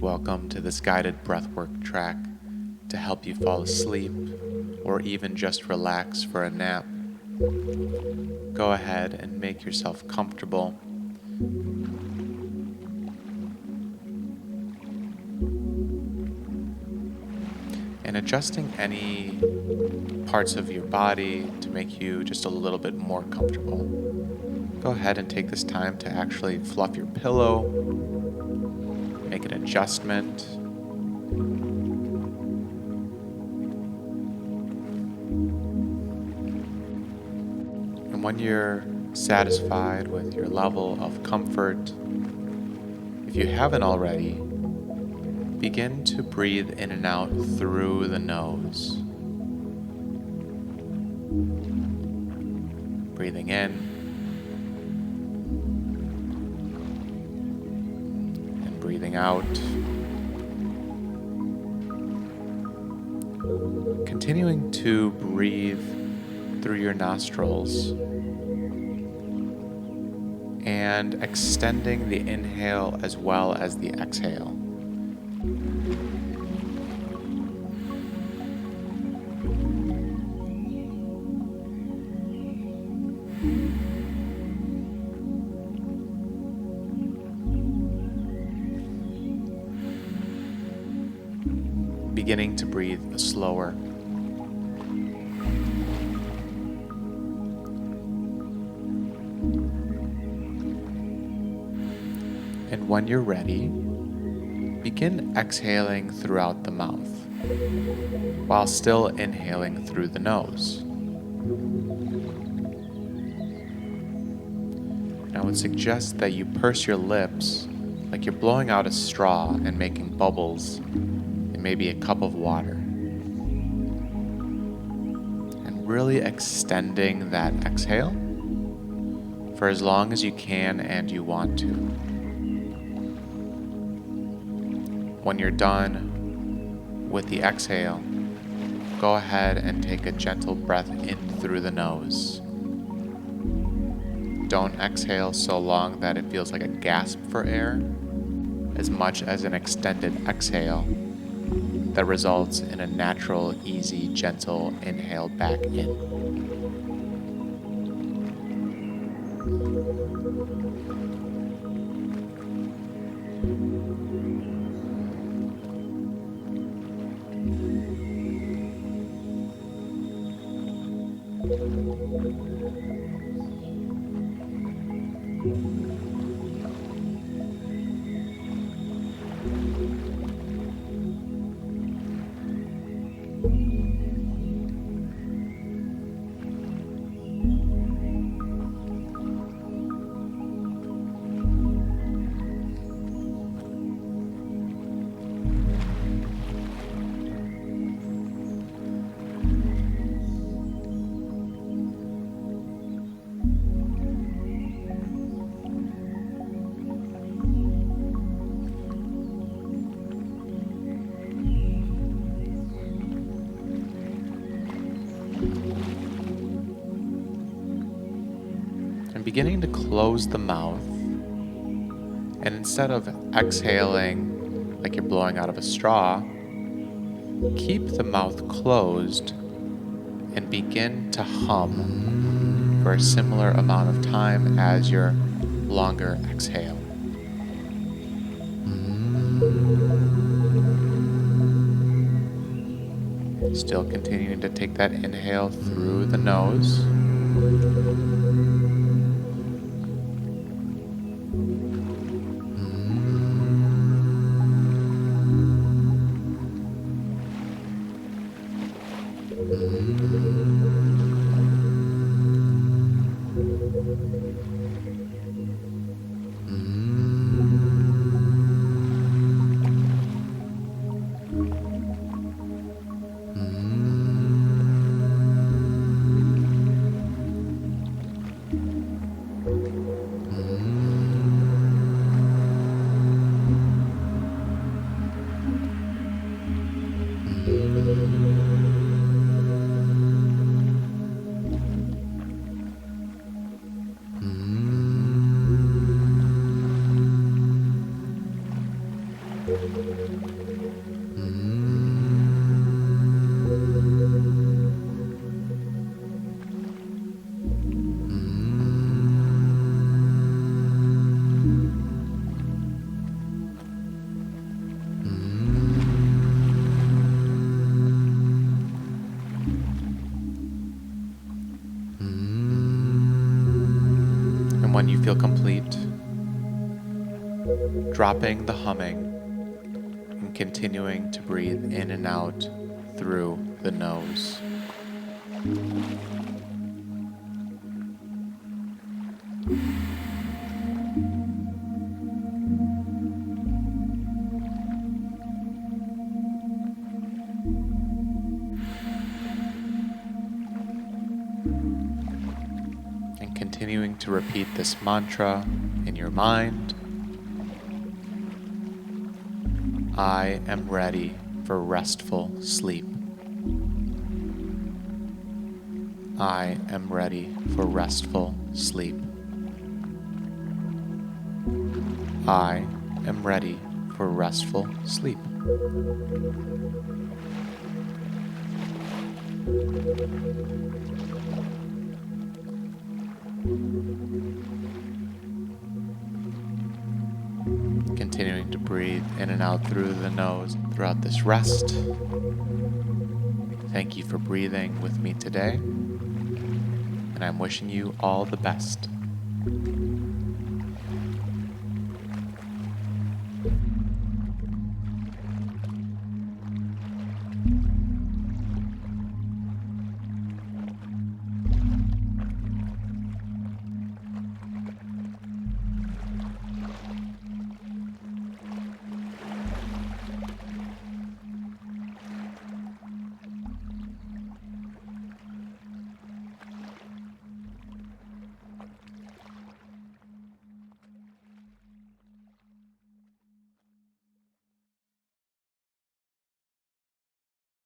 Welcome to this guided breathwork track to help you fall asleep or even just relax for a nap. Go ahead and make yourself comfortable. And adjusting any parts of your body to make you just a little bit more comfortable. Go ahead and take this time to actually fluff your pillow, make an adjustment. And when you're satisfied with your level of comfort, if you haven't already, begin to breathe in and out through the nose. Breathing in and breathing out. Continuing to breathe through your nostrils and extending the inhale as well as the exhale. Beginning to breathe slower. And when you're ready, begin exhaling throughout the mouth while still inhaling through the nose. And I would suggest that you purse your lips like you're blowing out a straw and making bubbles in maybe a cup of water. And really extending that exhale for as long as you can and you want to. When you're done with the exhale, go ahead and take a gentle breath in through the nose. Don't exhale so long that it feels like a gasp for air, as much as an extended exhale that results in a natural, easy, gentle inhale back in. And beginning to close the mouth, and instead of exhaling like you're blowing out of a straw, keep the mouth closed and begin to hum for a similar amount of time as your longer exhale. Still continuing to take that inhale through the nose. When you feel complete, dropping the humming and continuing to breathe in and out through the nose. And continuing to repeat this mantra in your mind. I am ready for restful sleep. I am ready for restful sleep. I am ready for restful sleep. Continuing to breathe in and out through the nose throughout this rest. Thank you for breathing with me today, and I'm wishing you all the best.